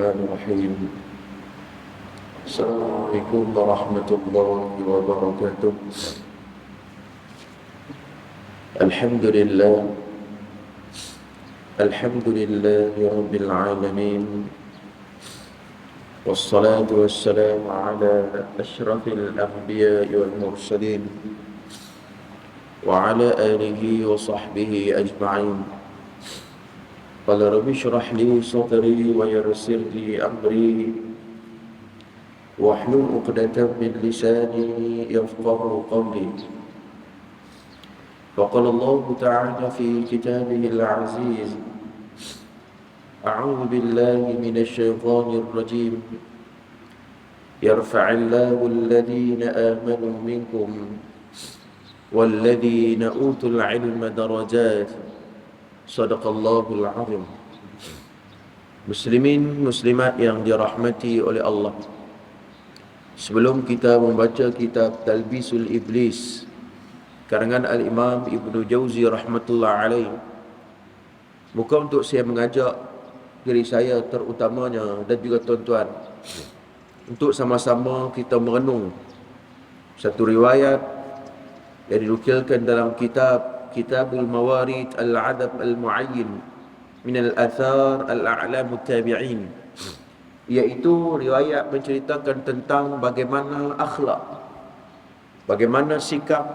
الرحمن الرحيم. السلام عليكم ورحمة الله وبركاته. الحمد لله رب العالمين، والصلاة والسلام على أشرف الأنبياء والمرسلين وعلى آله وصحبه أجمعين. قال رب اشرح لي صدري ويسر لي أمري واحلل عقدة من لساني يفقه قولي. فقال الله تعالى في كتابه العزيز: أعوذ بالله من الشيطان الرجيم، يرفع الله الذين آمنوا منكم والذين أوتوا العلم درجات. Sadaqallahul azim. Muslimin muslimat yang dirahmati oleh Allah, sebelum kita membaca kitab Talbisul Iblis karangan Al-Imam Ibnu Jauzi rahmatullah alaih, bukan untuk saya mengajak diri saya terutamanya dan juga tuan-tuan untuk sama-sama kita merenung satu riwayat yang dinukilkan dalam Kitabul Mawarid Al-Adab Al-Mu'ayyin min Al-Athar Al-A'lam Al-Tabi'in, iaitu riwayat menceritakan tentang bagaimana akhlak, bagaimana sikap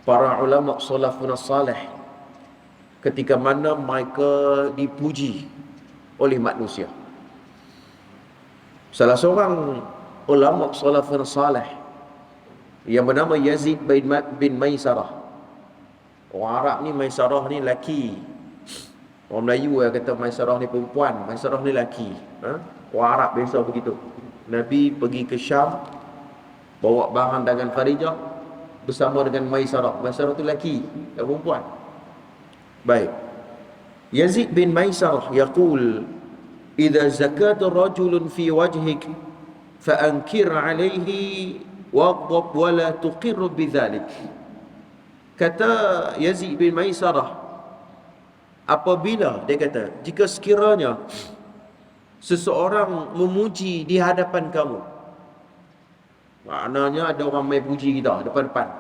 para ulama salafun salih ketika mana mereka dipuji oleh manusia. Salah seorang ulama salafun salih yang bernama Yazid bin Maisarah. Orang Arab ni Maisarah ni laki. Orang Melayu kata Maisarah ni perempuan, Maisarah ni laki. Orang Arab biasa begitu. Nabi pergi ke Syam, bawa barang dagangan Khadijah bersama dengan Maisarah. Maisarah tu laki, tak perempuan. Baik. Yazid bin Maisarah yaqul: "Idza zakata rajulun fi wajhik fa ankir alayhi waghdab wa la tuqir bidzalik." Kata Yazid bin Maisarah, apabila dia kata, jika sekiranya seseorang memuji di hadapan kamu, maknanya ada orang mai puji kita depan-depan,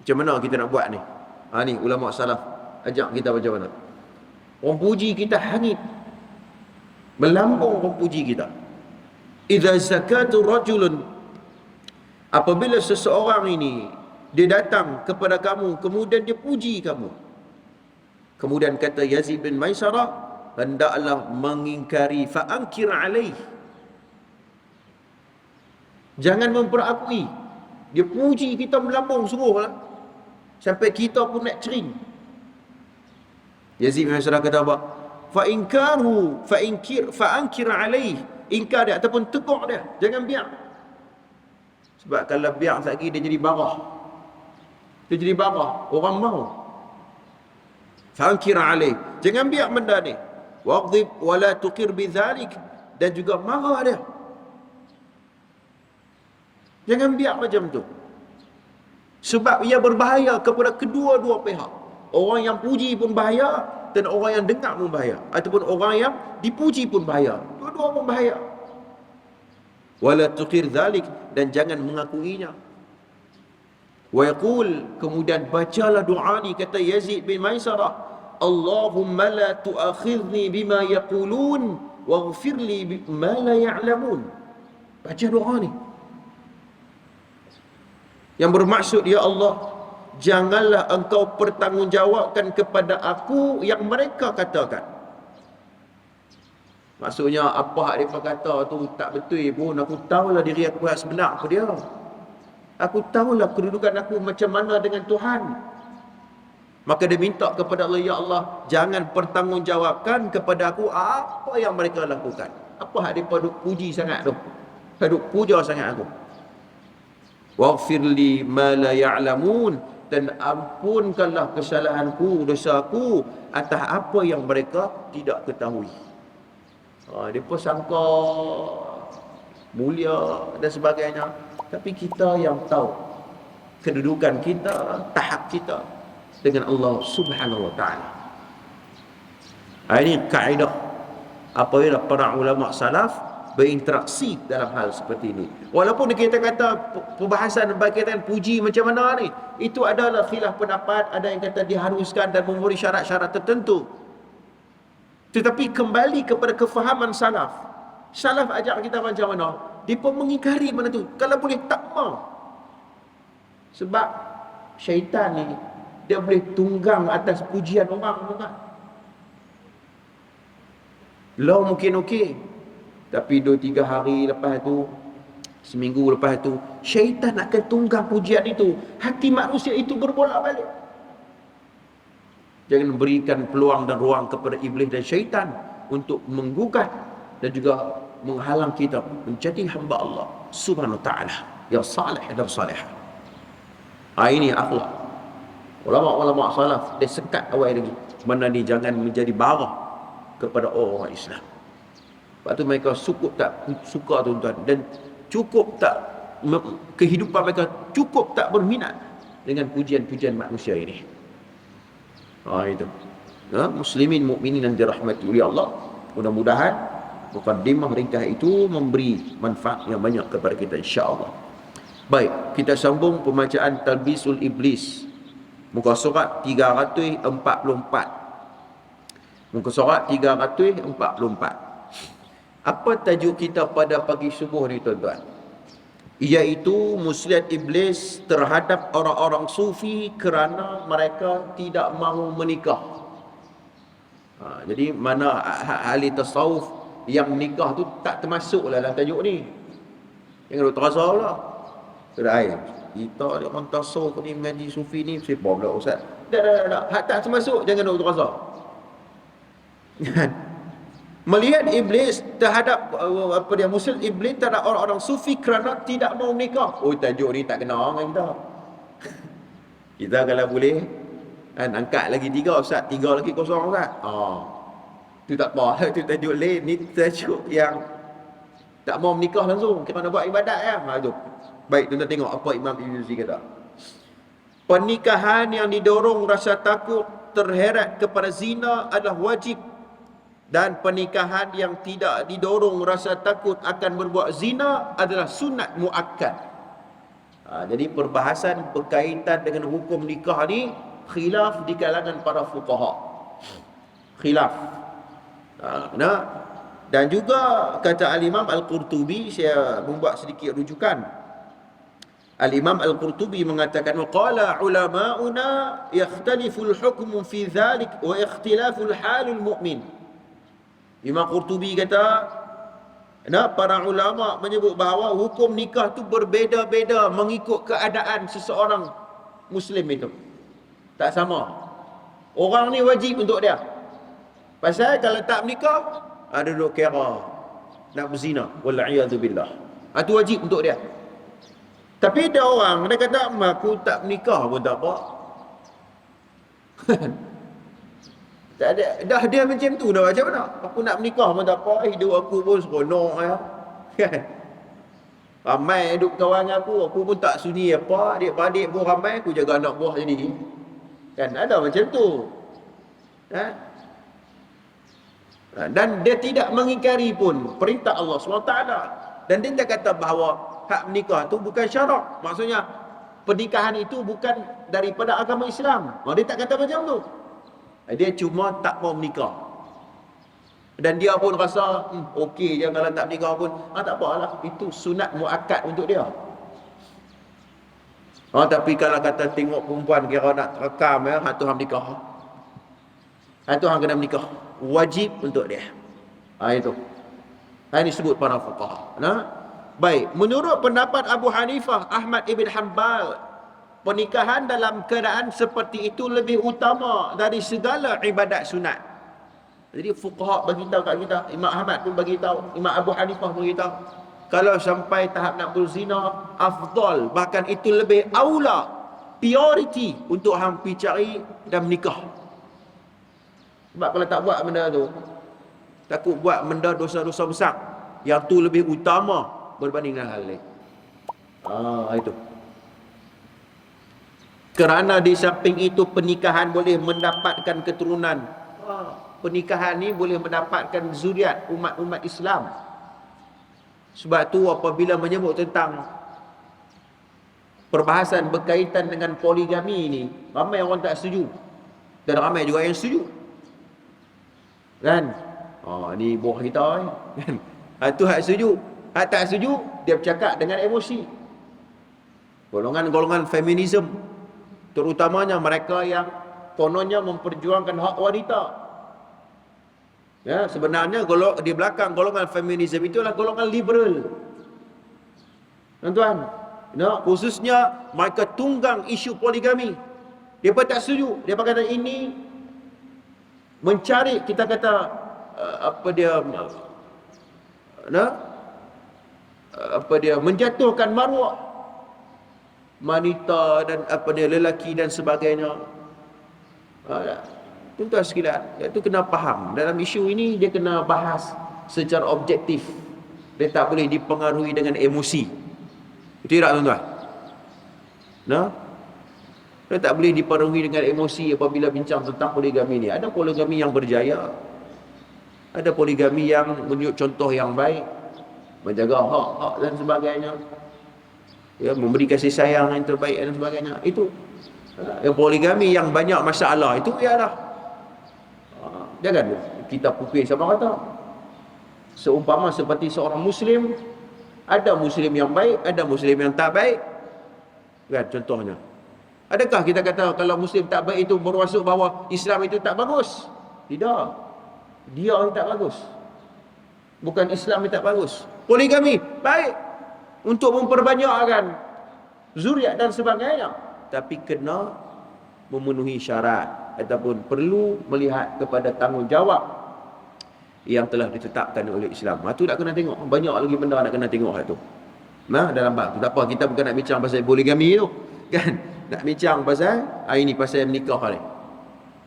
macam mana kita nak buat ni? Ni ulama salaf ajak kita macam mana. Orang puji kita hangit, melambung orang puji kita. Idza zakatu rajulun, apabila seseorang ini dia datang kepada kamu, kemudian dia puji kamu. Kemudian kata Yazid bin Maisarah, hendaklah mengingkari, fa'ankir alaih. Jangan memperakui. Dia puji kita melambung sungguh lah, sampai kita pun nak cering. Yazid bin Maisarah kata apa? Fa'ankir alaih. Ingkar dia ataupun tekuk dia. Jangan biar. Sebab kalau biar lagi dia jadi barah. Dia jadi barah, orang mau. Fa'ankir alaih, jangan biar benda ni. Waghdib wala tuqir bidzalik, dan juga marah dia. Jangan biar macam tu. Sebab ia berbahaya kepada kedua-dua pihak. Orang yang puji pun bahaya, dan orang yang dengar pun bahaya, ataupun orang yang dipuji pun bahaya. Dua-dua pun bahaya. Wala tuqir dzalik, dan jangan mengakuinya. Wa yaqul, kemudian bacalah doa ni, kata Yazid bin Maisarah, Allahumma la tu'akhidni bima yaqulun waghfir li bima la ya'lamun. Baca doa ni yang bermaksud, ya Allah, janganlah engkau pertanggungjawabkan kepada aku yang mereka katakan. Maksudnya apa yang mereka kata tu tak betul pun, aku tahulah diri aku yang sebenar apa dia. Aku tahulah kedudukan aku macam mana dengan Tuhan. Maka dia minta kepada Allah, ya Allah, jangan pertanggungjawabkan kepada aku apa yang mereka lakukan. Apa hak mereka duk puji sangat tu, duk puja sangat aku. Waghfirli ma la ya'lamun, dan ampunkanlah kesalahanku, dosaku atas apa yang mereka tidak ketahui. Mereka sangka mulia dan sebagainya, tapi kita yang tahu kedudukan kita, tahap kita dengan Allah Subhanahu wa taala. Ini kaedah apabila para ulama salaf berinteraksi dalam hal seperti ini. Walaupun kita kata perbahasan berkaitan puji macam mana ni, itu adalah khilaf pendapat. Ada yang kata diharuskan dan memberi syarat-syarat tertentu. Tetapi kembali kepada kefahaman salaf. Salaf ajak kita macam mana? Dia pun mengingkari mana tu. Kalau boleh tak mau. Sebab syaitan ni dia boleh tunggang atas pujian orang, tuan-tuan. Law mungkin okey, tapi 2-3 hari lepas tu, seminggu lepas tu, syaitan akan tunggang pujian itu. Hati manusia itu berbolak-balik. Jangan berikan peluang dan ruang kepada iblis dan syaitan untuk menggugat dan juga menghalang kita menjadi hamba Allah Subhanahu wa taala yang salih dan salihah. Ini akhlak. Ulama-ulama salaf dia sekat awal lagi. Mana ni jangan menjadi bara kepada orang Islam. Sebab tu mereka suka tuan-tuan, dan cukup tak kehidupan mereka cukup tak berminat dengan pujian-pujian manusia ini. Itu. Muslimin mukminin yang dirahmati oleh Allah. Mudah-mudahan mukaddimah ringkas itu memberi manfaat yang banyak kepada kita insya-Allah. Baik, kita sambung pembacaan Talbisul Iblis. Muka surat 344. Muka surat 344. Apa tajuk kita pada pagi subuh ni tuan-tuan? Iaitu muslihat iblis terhadap orang-orang sufi kerana mereka tidak mahu menikah. Jadi mana ahli tasawuf yang menikah tu tak termasuk dalam tajuk ni. Jangan duk terasa pula. Sudah kita ni orang tasawuf ni mengaji sufi ni siapa pula ustaz? Tak termasuk, jangan duk terasa. Melihat iblis terhadap muslim iblis terhadap orang-orang sufi kerana tidak mau menikah. Tajuk ni tak kena dengan kita. Kita kalau boleh angkat lagi 3 ustaz, 3 lagi kosong ustaz. Tu tak apa, tu tajuk lain. Ni tajuk yang tak mau menikah langsung kerana buat ibadat ya. Tu. Baik, tuan-tuan tengok apa Imam Ibn Jauzi kata. Pernikahan yang didorong rasa takut terheret kepada zina adalah wajib, dan pernikahan yang tidak didorong rasa takut akan berbuat zina adalah sunat muakkad. Jadi perbahasan berkaitan dengan hukum nikah ni khilaf di kalangan para fuqaha. Khilaf. Dan juga kata Al-Imam Al-Qurtubi, saya membuat sedikit rujukan. Al-Imam Al-Qurtubi mengatakan qala ulama'una yakhtalifu al-hukmu fi dhalik wa ikhtilafu al-halul mu'min. Imam Qurtubi kata, para ulama menyebut bahawa hukum nikah tu berbeza-beza mengikut keadaan seseorang muslim itu. Tak sama. Orang ni wajib untuk dia. Pasal kalau tak menikah, ada duk kira nak berzina, wal'iyadzu billah. Itu wajib untuk dia. Tapi ada orang dia kata, aku tak menikah pun tak apa. Tak ada, dah dia macam tu dah, macam mana? Aku nak menikah pun tak apa, hidup aku pun seronok ya. Kan? Ramai hidup kawan aku pun tak sunyi apa, adik-adik pun ramai, aku jaga anak buah jadi. Kan ada macam tu. Dan dia tidak mengingkari pun perintah Allah SWT. Dan dia tak kata bahawa hak menikah tu bukan syarat. Maksudnya pernikahan itu bukan daripada agama Islam. Dia tak kata macam tu. Dia cuma tak mau menikah. Dan dia pun rasa okey je kalau tak menikah pun. Tak apalah, itu sunat muakkad untuk dia. Tapi kalau kata tengok perempuan kira nak rekam ya, hak tu hang menikah. Hak tu hang kena menikah. Wajib untuk dia. Itu. Ini sebut para fuqaha. Baik, menurut pendapat Abu Hanifah, Ahmad ibn Hanbal, pernikahan dalam keadaan seperti itu lebih utama dari segala ibadat sunat. Jadi fuqaha bagi tahu kat kita, Imam Ahmad pun bagi tahu, Imam Abu Hanifah pun bagi tahu, kalau sampai tahap nak berzina, afdal, bahkan itu lebih aula, priority untuk hang pergi cari dan menikah. Sebab kalau tak buat benda tu, takut buat benda dosa-dosa besar, yang tu lebih utama berbanding dengan hal lain. Itu. Kerana di samping itu pernikahan boleh mendapatkan keturunan. pernikahan ni boleh mendapatkan zuriat umat-umat Islam. Sebab tu apabila menyebut tentang perbahasan berkaitan dengan poligami ni, ramai orang tak setuju dan ramai juga yang setuju, kan? Ni buah kita kan. Tu hak setuju, hak tak setuju dia bercakap dengan emosi. Golongan-golongan feminism, terutamanya mereka yang kononnya memperjuangkan hak wanita. Ya, sebenarnya di belakang golongan feminism itu adalah golongan liberal. Tuan-tuan, khususnya mereka tunggang isu poligami. Dia pun tak setuju. Dia kata ini mencari, kita kata menjatuhkan maruah wanita dan lelaki dan sebagainya. Tuan-tuan sekalian, iaitu kena faham dalam isu ini, dia kena bahas secara objektif. Dia tak boleh dipengaruhi dengan emosi. Itu tak, tuan-tuan? Dia tak boleh dipengaruhi dengan emosi apabila bincang tentang poligami ni. Ada poligami yang berjaya, ada poligami yang menunjuk contoh yang baik, menjaga hak-hak dan sebagainya, ya, memberi kasih sayang yang terbaik dan sebagainya. Itu yang poligami yang banyak masalah itu ialah, jangan kita pukul sama kata. Seumpama seperti seorang Muslim, ada Muslim yang baik, ada Muslim yang tak baik, kan, contohnya. Adakah kita kata kalau Muslim tak baik itu bermaksud bahawa Islam itu tak bagus? Tidak. Dia yang tak bagus, bukan Islam yang tak bagus. Poligami baik untuk memperbanyakkan zuriat dan sebagainya, tapi kena memenuhi syarat ataupun perlu melihat kepada tanggungjawab yang telah ditetapkan oleh Islam. Itu nak kena tengok. Banyak lagi benda nak kena tengok tu. Dalam bab tu tak apa, kita bukan nak bincang pasal poligami tu, kan? Nak bincang pasal ini, pasal menikah ni.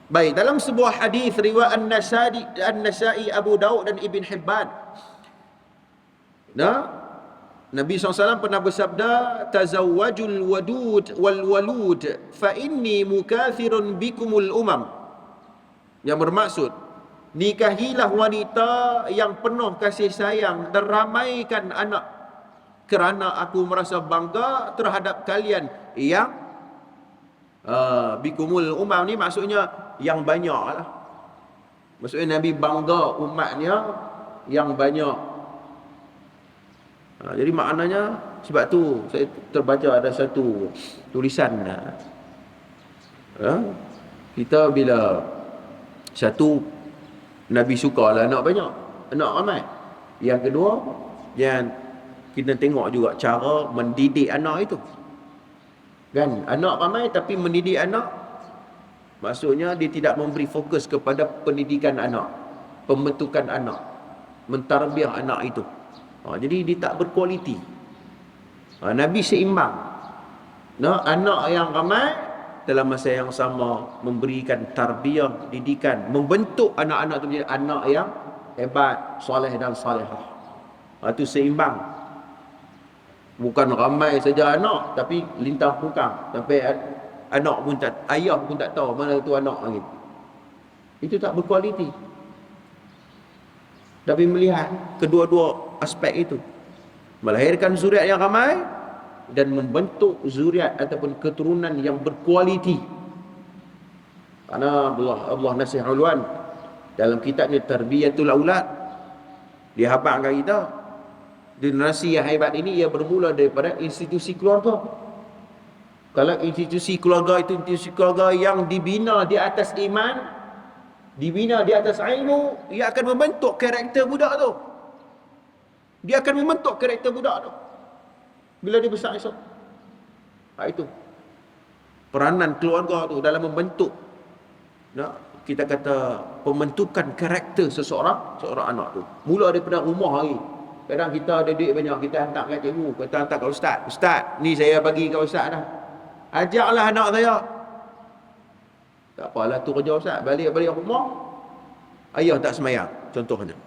Baik, dalam sebuah hadis riwayat An-Nasa'i, Abu Daud dan Ibn Hibban, Nabi SAW pernah bersabda, tazawwajul wadud wal walud fa inni mukathirun bikumul umam. Yang bermaksud, nikahilah wanita yang penuh kasih sayang dan ramaikan anak, kerana aku merasa bangga terhadap kalian yang bikumul umam ni maksudnya yang banyak lah. Maksudnya Nabi bangga umatnya yang banyak. Jadi maknanya, sebab tu saya terbaca ada satu tulisan, kita bila satu, Nabi sukalah anak banyak, anak ramai. Yang kedua, yang kita tengok juga cara mendidik anak itu, kan? Anak ramai tapi mendidik anak, maksudnya dia tidak memberi fokus kepada pendidikan anak, pembentukan anak, mentarbiah anak itu. Jadi dia tak berkualiti. Nabi seimbang. Anak yang ramai dalam masa yang sama memberikan tarbiyah, didikan, membentuk anak-anak itu menjadi anak yang hebat, soleh dan salihah. Itu seimbang. Bukan ramai saja anak tapi lintang pungkang, sampai anak pun tak, ayah pun tak tahu mana tu anak lagi. Itu tak berkualiti. Tapi melihat kedua-dua aspek itu, melahirkan zuriat yang ramai dan membentuk zuriat ataupun keturunan yang berkualiti. Karena Allah Nasih Ulwan dalam kitabnya Tarbiyatul Aulad, dia habaqkan kita, generasi yang hebat ini ia bermula daripada institusi keluarga. Kalau institusi keluarga itu institusi keluarga yang dibina di atas iman, dibina di atas ilmu, ia akan membentuk karakter budak tu. Dia akan membentuk karakter budak tu bila dia besar esok. Itu peranan keluarga tu dalam membentuk, kita kata pembentukan karakter seseorang anak tu. Mula daripada rumah lagi. Kadang kita ada duit banyak, kita hantar kat cikgu, kita hantar kat ustaz. Ustaz, ni saya bagi kat ustaz dah. Ajaklah anak saya. Tak apalah tu kerja ustaz, balik rumah ayah tak semayang contohnya.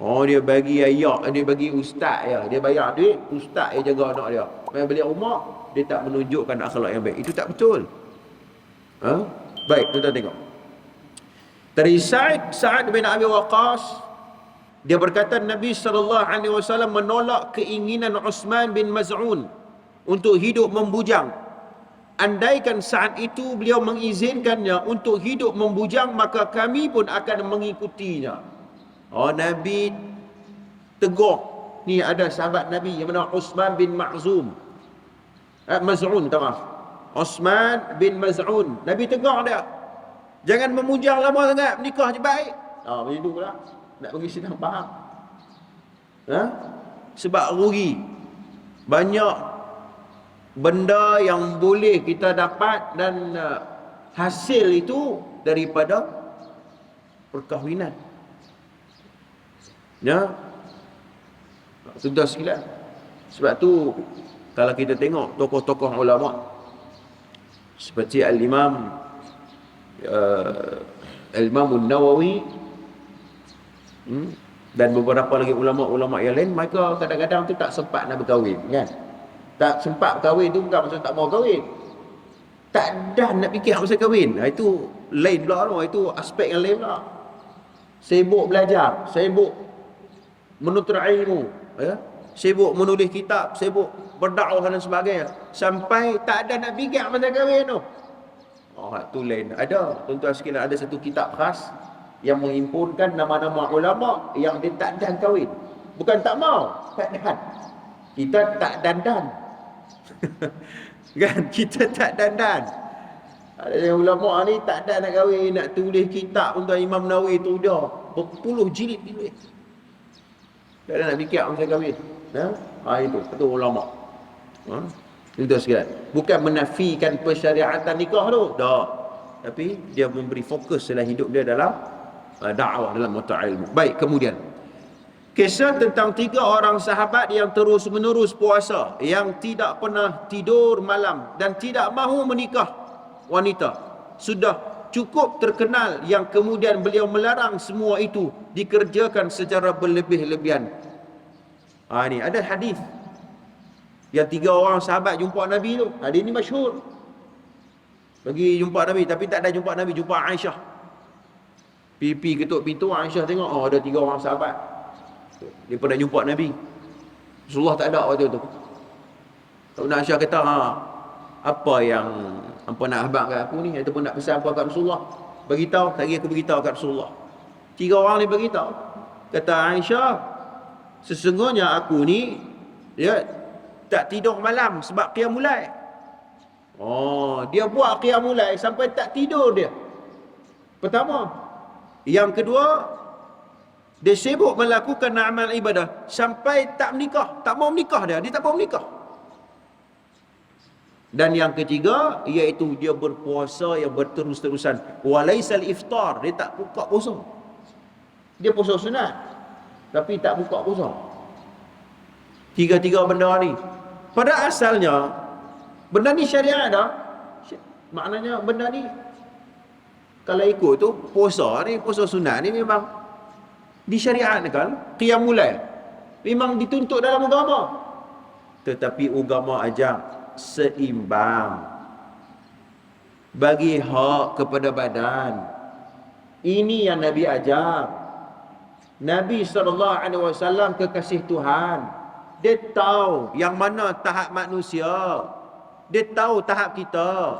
Dia bagi ayah, dia bagi ustaz ya, dia bayar duit, ustaz yang jaga anak dia. Main balik rumah dia tak menunjukkan akhlak yang baik. Itu tak betul. Baik, kita tengok. Dari Sa'ad bin Abi Waqqas, dia berkata Nabi SAW menolak keinginan Uthman bin Maz'un untuk hidup membujang. Andaikan saat itu beliau mengizinkannya untuk hidup membujang, maka kami pun akan mengikutinya. Oh, Nabi tegur. Ni ada sahabat Nabi yang bernama Uthman bin Maz'un, Uthman bin Maz'un. Nabi tegur dia, jangan memujang lama sangat, menikah je baik. Macam tu pula nak bagi senang faham. Sebab rugi. Banyak benda yang boleh kita dapat dan hasil itu daripada perkahwinan. Ya. Sudah sekalian. Sebab tu kalau kita tengok tokoh-tokoh ulama seperti Al-Imam An-Nawawi dan beberapa lagi ulama-ulama yang lain, mereka kadang-kadang tu tak sempat nak berkahwin, kan? Tak sempat berkahwin tu bukan maksud tak mau kahwin, tak dah nak fikir pasal kahwin. Itu lain pula tu, itu aspek yang lain pula. Sibuk belajar, sibuk menuntut ilmu, ya? Sibuk menulis kitab, sibuk berdakwah dan sebagainya, sampai tak ada nak fikir pasal kahwin tu. Itu lain. Ada, tuan-tuan sekalian, ada satu kitab khas yang menghimpunkan nama-nama ulama yang dia tak dan kahwin. Bukan tak mau, tak dan. Kita tak dandan. Kan, kita tak dandan. Ada yang ulama ni tak ada nak kahwin, nak tulis kitab untuk Imam Nawawi tu dah berpuluh jilid tulis. Tak ada nak fikir pasal kahwin. Itu ulama. Itu sekalian. Bukan menafikan persyariatan nikah tu, dah. Tapi dia memberi fokus dalam hidup dia dalam dakwah, dalam mata ilmu. Baik, kemudian kisah tentang 3 orang sahabat yang terus-menerus puasa, yang tidak pernah tidur malam dan tidak mahu menikah wanita, sudah cukup terkenal, yang kemudian beliau melarang semua itu dikerjakan secara berlebih-lebihan. Ini ada hadis yang 3 orang sahabat jumpa Nabi tu. Hadis ni masyhur. Pergi jumpa Nabi, tapi tak ada jumpa Nabi, jumpa Aisyah. Pipi ketuk pintu, Aisyah tengok, ada 3 orang sahabat. Dia pernah jumpa Nabi. Rasulullah tak ada waktu tu. Aisyah kata, apa yang hampa nak habaq kat aku ni, ataupun nak pesan apa kat Rasulullah? Beritahu, tadi aku beritahu kat Rasulullah. 3 orang ni beritahu. Kata Aisyah, sesungguhnya aku ni tak tidur malam sebab qiyamul lail. Dia buat qiyamul lail sampai tak tidur dia. Pertama. Yang kedua, dia sibuk melakukan amal ibadah sampai tak menikah, tak mau menikah dia tak mau menikah. Dan yang ketiga, iaitu dia berpuasa yang berterus-terusan. Walaisal iftar, dia tak buka puasa. Dia puasa sunat, tapi tak buka puasa. 3 benda ni. Pada asalnya benda ni syariat dah. Maknanya benda ni kalau ikut tu puasa sunat ni memang disyariatkan. Qiyamul lail memang dituntut dalam agama. Tetapi agama ajar seimbang, bagi hak kepada badan. Ini yang Nabi ajar. Nabi SAW kekasih Tuhan. Dia tahu yang mana tahap manusia. Dia tahu tahap kita.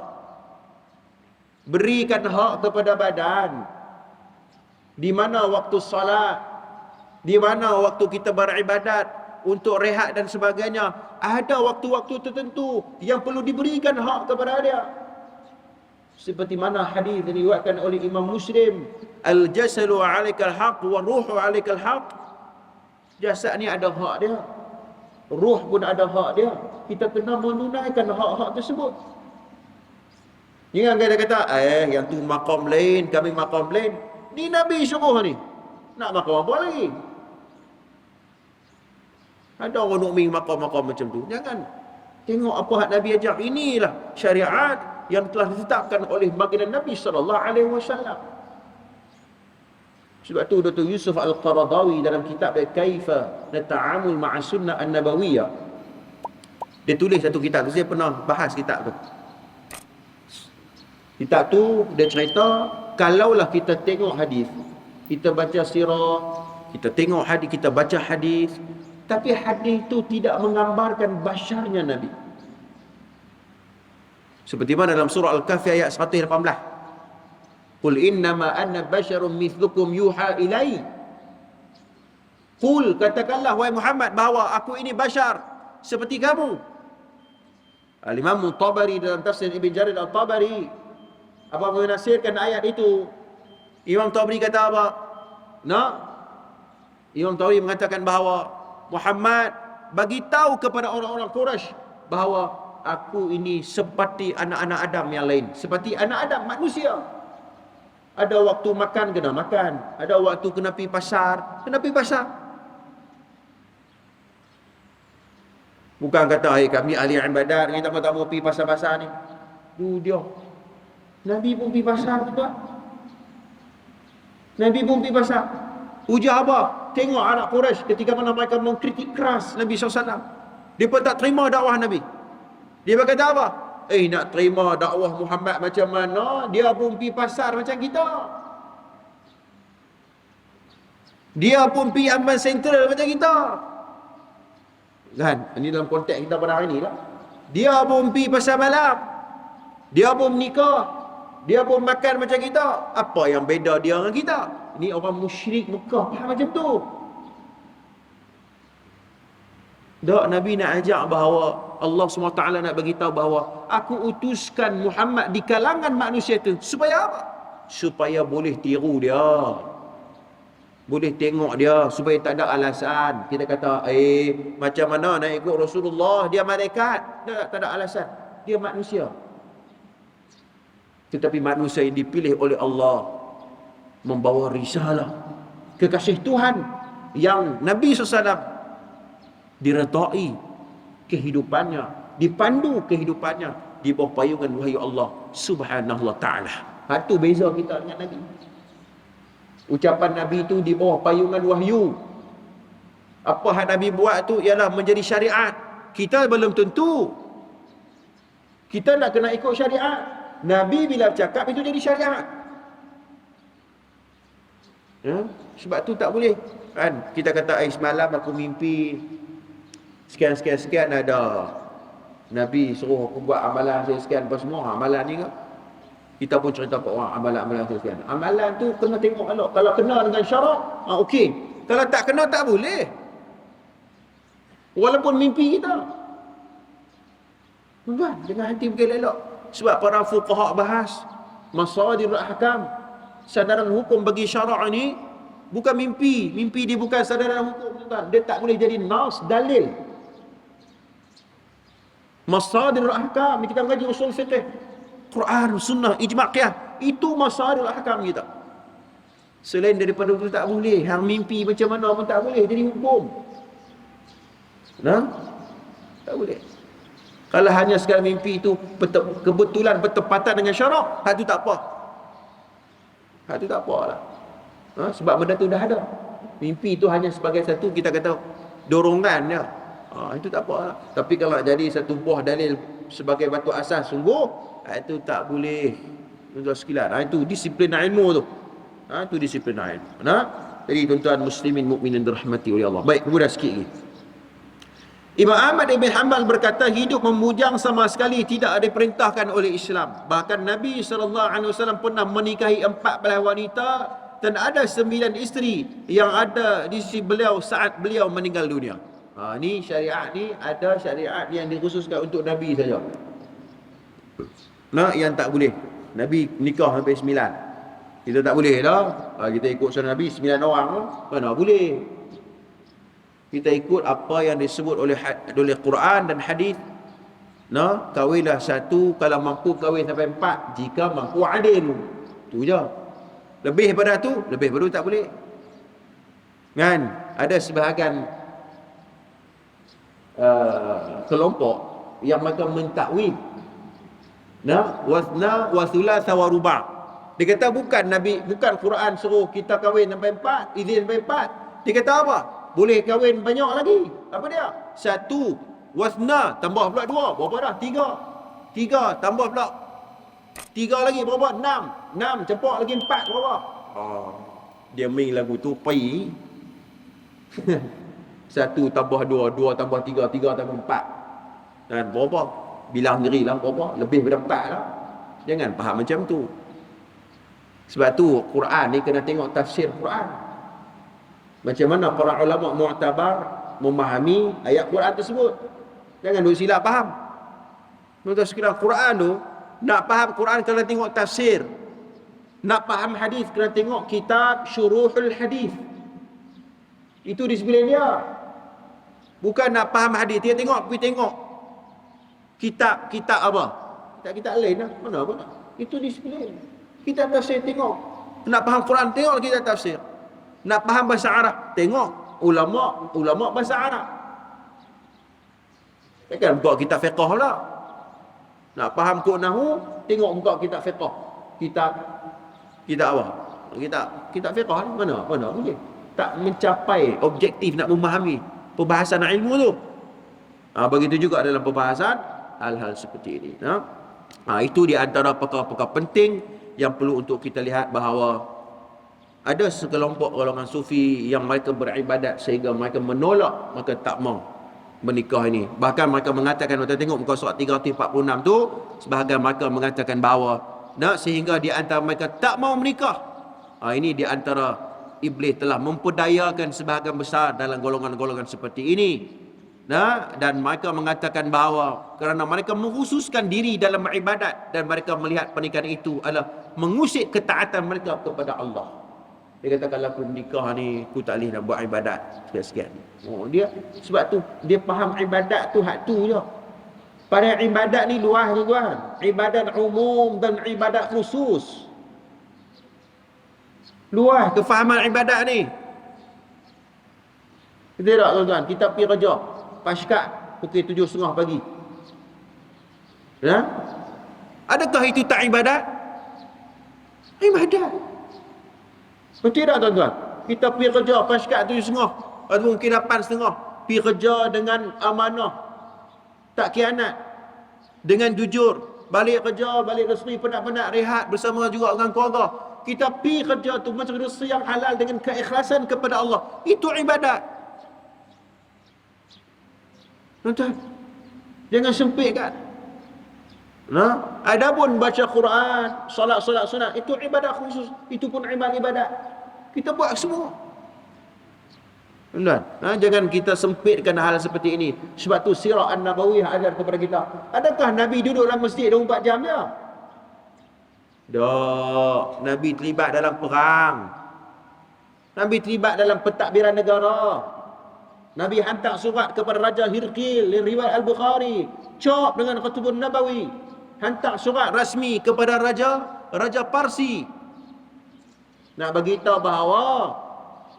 Berikan hak kepada badan. Di mana waktu salat, di mana waktu kita beribadat, untuk rehat dan sebagainya. Ada waktu-waktu tertentu yang perlu diberikan hak kepada dia. Seperti mana hadis yang diriwayatkan oleh Imam Muslim, al-jasadu 'alaikal haq wa ruhu 'alaikal haq. Jasad ni ada hak dia, ruh pun ada hak dia. Kita kena menunaikan hak-hak tersebut. Jangan kita kata, yang tu maqam lain, kami maqam lain. Ni Nabi suruh ni. Nak maqam apa lagi? Ada orang nak main maqam-maqam macam tu. Jangan. Tengok apa hak Nabi ajar. Inilah syariat yang telah ditetapkan oleh baginda Nabi SAW. Sebab tu Dr. Yusuf Al-Qaradawi dalam kitab dia Kaifa Nata'amul Ma'a Sunnah An-Nabawiyah, dia tulis satu kitab tu. Saya pernah bahas kitab tu. Kitab tu dia cerita, kalaulah kita tengok hadis, kita baca sirah, kita tengok hadis, kita baca hadis, tapi hadis tu tidak menggambarkan basyarnya Nabi. Seperti mana dalam surah Al-Kahfi ayat 118. Qul innama anna basyarum mithlukum yuha ilai. Qul, katakanlah wahai Muhammad bahawa aku ini basyar seperti kamu. Al-Imam Tabari dalam tafsir Ibn Jarir Al-Tabari apa menafsirkan ayat itu, Imam Tabari kata apa? Imam Tabari mengatakan bahawa Muhammad bagi tahu kepada orang-orang Quraisy bahawa aku ini seperti anak-anak Adam yang lain, seperti anak Adam manusia. Ada waktu makan kena makan, ada waktu kena pergi pasar, kena pergi pasar. Bukan kata kami ahli ibadat, kita tak mau pergi pasar-pasar ni. Dia Nabi pun pergi pasar tuan. Nabi pun pergi pasar. Hujah apa? Tengok anak Quraisy ketika mana mereka mengkritik keras Nabi SAW. Dia pun tak terima dakwah Nabi. Dia berkata apa? Nak terima dakwah Muhammad macam mana? Dia pun pergi pasar macam kita. Dia pun pergi Amban Sentral macam kita. Kan? Ini dalam konteks kita pada hari ni lah. Dia pun pergi pasar malam. Dia pun menikah. Dia pun makan macam kita. Apa yang beda dia dengan kita? Ini orang musyrik Mekah faham macam tu. Tak, Nabi nak ajak bahawa Allah SWT nak bagi tahu bahawa aku utuskan Muhammad di kalangan manusia itu supaya apa? Supaya boleh tiru dia, boleh tengok dia, supaya tak ada alasan. Kita kata macam mana nak ikut Rasulullah, dia malaikat. Tak ada alasan, dia manusia. Tetapi manusia yang dipilih oleh Allah membawa risalah kekasih Tuhan yang Nabi SAW diredai kehidupannya, dipandu kehidupannya di bawah payungan wahyu Allah Subhanahu wa taala. Itu beza kita dengan Nabi. Ucapan Nabi itu di bawah payungan wahyu. Apa yang Nabi buat tu ialah menjadi syariat. Kita belum tentu. Kita nak kena ikut syariat. Nabi bila cakap itu jadi syariat. Sebab tu tak boleh kan kita kata semalam aku mimpi sekian ada Nabi suruh aku buat amalan sekian apa semua amalan ni ke? Kita pun cerita kat orang amalan-amalan sekian. Amalan tu kena tengok elok. Kalau kena dengan syarak, okey. Kalau tak kena tak boleh. Walaupun mimpi kita. Tuan, dengan hati bergelak elok. Sebab para fuqaha bahas masadirul ahkam, sandaran hukum bagi syarak ni bukan mimpi. Mimpi dia bukan sandaran hukum, tuan. Dia tak boleh jadi nas, dalil. Masadirul ahkam, kita mengaji usul fiqh, Quran, sunnah, ijma' qiyas, itu masadirul ahkam kita. Selain daripada itu tak boleh. Hang mimpi macam mana pun tak boleh jadi hukum. Tak boleh. Kalau hanya sekadar mimpi itu kebetulan bertepatan dengan syarak, hak tu tak apa. Hak tu tak apalah. Sebab benda tu dah ada. Mimpi itu hanya sebagai satu, kita kata, dorongan dia. Itu tak apa lah. Tapi kalau jadi satu buah dalil sebagai batu asas sungguh, itu tak boleh. Tuan-tuan sekalian, itu disiplin ilmu tu. Itu disiplin ilmu. Jadi tuan-tuan muslimin mukminin dirahmati oleh Allah. Baik, kemudian sikit lagi. Imam Ahmad bin Hanbal berkata, hidup memujang sama sekali tidak diperintahkan oleh Islam. Bahkan Nabi SAW pernah menikahi 14 wanita dan ada 9 isteri yang ada di sisi beliau saat beliau meninggal dunia. Ni syariat ni ada syariat yang dikhususkan untuk Nabi saja. Yang tak boleh. Nabi nikah sampai 9. Kita tak boleh dah. Kita ikut sunnah Nabi 9 orang tu, mana boleh. Kita ikut apa yang disebut oleh Quran dan hadis. Kahwinlah satu, kalau mampu kahwin sampai 4 jika mampu adil. Tu je. Lebih daripada tu, lebih baru tak boleh. Kan? Ada sebahagian kelompok yang mereka mentakwil wasna wa thulatha wa ruba'. Dia kata bukan Quran suruh kita kahwin sampai 4, izin sampai 4. Dia kata apa? Boleh kahwin banyak lagi. Apa dia? 1 wasna tambah pula 2, berapa dah? 3 tambah pula 3 lagi berapa? 6. 6 cepok lagi 4 berapa? Dia main lagu tu pi. 1 tambah 2, 2 tambah 3, 3 tambah 4. Dan berapa? Bilang dirilah berapa? Lebih daripada 4 lah. Jangan faham macam tu. Sebab tu Quran ni kena tengok tafsir Quran. Macam mana para ulama mu'tabar memahami ayat Quran tersebut. Jangan duk silap faham. Tuan-tuan sekalian, Quran tu nak faham Quran kena tengok tafsir. Nak faham hadis kena tengok kitab Syuruhul Hadis. Itu di sebelah dia. Bukan nak faham hadis, dia pergi tengok kitab apa? Kitab lain lah. Mana apa tak? Itu di sebelah. Kitab tafsir tengok. Nak faham Quran tengok kitab tafsir. Nak faham bahasa Arab tengok ulama bahasa Arab. Takkan buka kitab fiqh lah. Nak faham kod nahwu tengok buka kitab fiqh. Kitab apa? Kitab fiqh ni mana boleh. Tak mencapai objektif nak memahami perbahasan ilmu tu. Begitu juga dalam perbahasan hal-hal seperti ini. Itu di antara perkara-perkara penting yang perlu untuk kita lihat, bahawa ada sekelompok golongan sufi yang mereka beribadat sehingga mereka menolak, maka tak mau menikah ini. Bahkan mereka mengatakan, kita tengok muka surat 346 tu, sebahagian mereka mengatakan bahawa sehingga di antara mereka tak mau menikah. Ini di antara iblis telah memperdayakan sebahagian besar dalam golongan-golongan seperti ini. Dan mereka mengatakan bahawa kerana mereka mengkhususkan diri dalam ibadat dan mereka melihat pernikahan itu adalah mengusik ketaatan mereka kepada Allah. Dia kata, kalau aku menikah ni, aku tak boleh nak buat ibadat sekian-sekian. Dia sebab tu dia faham ibadat tu hak tu je. Pada ibadat ni luas tuan. Ibadat umum dan ibadat khusus. Luas kefahaman ibadat ni. Kita tak tuan-tuan, kita pergi kerja Paskat pukul 7.30 pagi. Adakah itu tak ibadat? Ibadat. Betul tak tuan-tuan? Kita pergi kerja Paskat 7.30 atau mungkin 8.30. Pergi kerja dengan amanah, tak khianat, dengan jujur. Balik kerja, balik rezeki, penat-penat rehat bersama juga dengan keluarga. Kita pergi kerja tu macam rezeki yang halal dengan keikhlasan kepada Allah. Itu ibadat. Tuan-tuan, jangan sempitkan. Adapun baca Quran, solat sunat, itu ibadat khusus. Itu pun ibadat. Kita buat semua. Tuan-tuan, jangan kita sempitkan hal seperti ini. Sebab tu sirah an-nabawiyah ajar kepada kita. Adakah Nabi duduk dalam masjid 24 jam je? Tak. Nabi terlibat dalam perang. Nabi terlibat dalam pentadbiran negara. Nabi hantar surat kepada Raja Hirqil, riwayat Al-Bukhari, cop dengan Khatibun Nabawi, hantar surat rasmi kepada Raja Parsi. Nak bagi tahu bahawa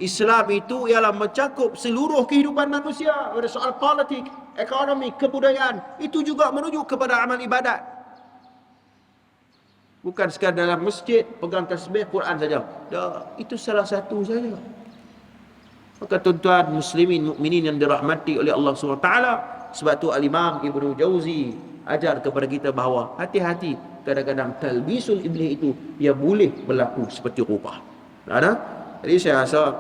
Islam itu ialah mencakup seluruh kehidupan manusia. Ada soal politik, ekonomi, kebudayaan, itu juga menuju kepada amal ibadat. Bukan sekadar dalam masjid pegang tasbih Quran saja. Itu salah satu saja. Maka tuan-tuan muslimin mukminin yang dirahmati oleh Allah SWT, sebab tu Al-Imam Ibnu Jauzi ajar kepada kita bahawa hati-hati, kadang-kadang talbisul iblis itu ia boleh berlaku seperti rupa. Jadi saya rasa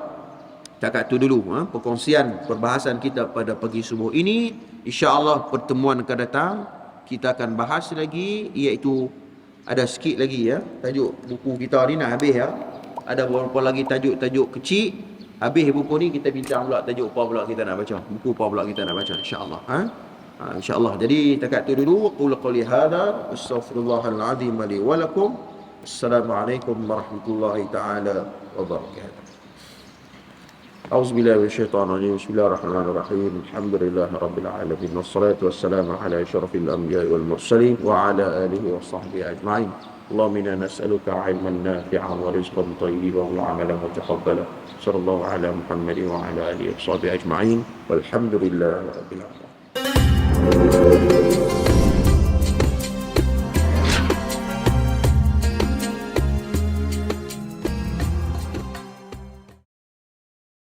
cakap tu dulu perkongsian perbahasan kita pada pagi subuh ini. Insya-Allah pertemuan akan datang kita akan bahas lagi, iaitu ada sikit lagi tajuk buku kita ni nak habis ada beberapa lagi tajuk-tajuk kecil. Habis buku ni kita bincang pula tajuk apa pula kita nak baca. Buku apa pula kita nak baca, insya-Allah. Insya-Allah. Jadi takat tu dulu. Qul qouli hadza astaghfirullahal azim li wa lakum. Assalamualaikum warahmatullahi taala wabarakatuh. A'udzubillahi minasyaitonir rajim. Bismillahirrahmanirrahim. Alhamdulillahirabbil alamin. Wassalatu wassalamu ala asyrafil anbiya'i wal mursalin wa ala alihi washabbihi ajma'in. اللهم إنا نسألك علما نافعا ورزقا طيبا وعملا متقبلا صلى الله على محمد وعلى آله وصحبه أجمعين والحمد لله رب العالمين.